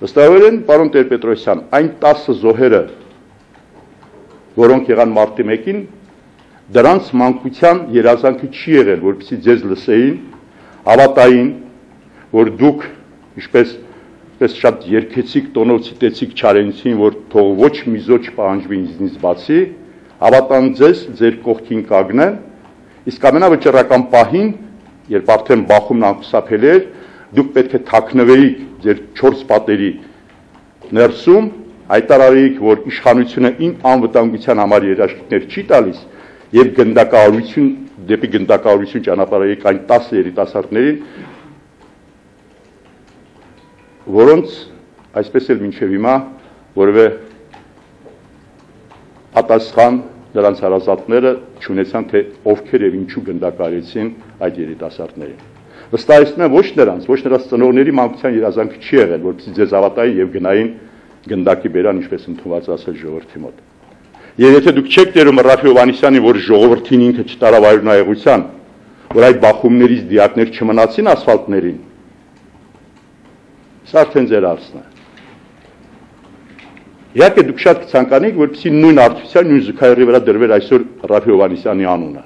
Վստահորեն, պարոն Տեր-Պետրոսյան, այն 10 զոհերը, որոնք եղան մարտի 1-ին, դրանց մանկության երազանքը չի եղել, որպեսզի ձեզ լսեին, հավատային, որ դուք, ինչպես շատ երգեցիկ տոնով ցիտեցիք Չարենցին, որ թող ոչ մի զոհ չպահանջվի ինձնից բացի, հավատան ձեզ, ձեր կողքին կանգնեն, իսկ ամենավճռական պահին, երբ արդեն բախումն անխուսափելի էր, դուք պետք է թաքնվեիք ձեր 4 պատերի ներսում, հայտարարեիք, որ իշխանությունը անվտանգության համար երաշխիքներ չի տալիս եւ դեպի գնդակահարություն ճանապարհայիք այն 10 երիտասարդներին, որոնց այսպես էլ մինչև հիմա որևէ պատասխան նրանց հարազատները չունեցան, թե ովքեր եւ ինչու գնդակահարեցին այդ երիտասարդներին։ Վստահեցնում եմ ոչ նրանց ծնողների մանկության երազանքը չի եղել, որպեսզի ձեզ հավատային եւ գնային գնդակի բերան, ինչպես ընդունված ասել ժողովրդի մոտ։ Եվ եթե դուք չեք տերում Ռաֆի Հովհաննիսյանին, որ ժողովրդին ինքը չտարավ այրունայեղության, որ այդ բախումներից դիակներ չմնացին ասֆալտներին, սա արդեն ձեր հարցն է։ Իհարկե դուք շատ կցանկանեիք, որպեսզի նույն արդյունության, նույն զուգահեռի վրա դրվեր այսօր Ռաֆի Հովհաննիսյանի անունը։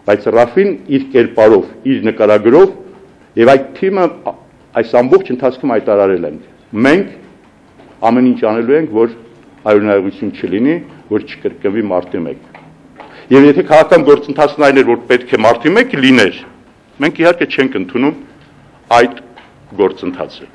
Բայց Ռաֆին իր կերպարով, իր նկարագրով եւ այդ թիմը այս ամբողջ ընթացքում հայտարարել են։ Մենք ամեն ինչ անելու ենք, որ այրունայեղություն չլինի, որ չկրկնվի մարտի 1։ Եվ եթե քաղաքական գործընթացն այն էր, որ պետք է մարտի 1 լիներ, մենք իհարկե չենք ընդունում այդ գործընթացը։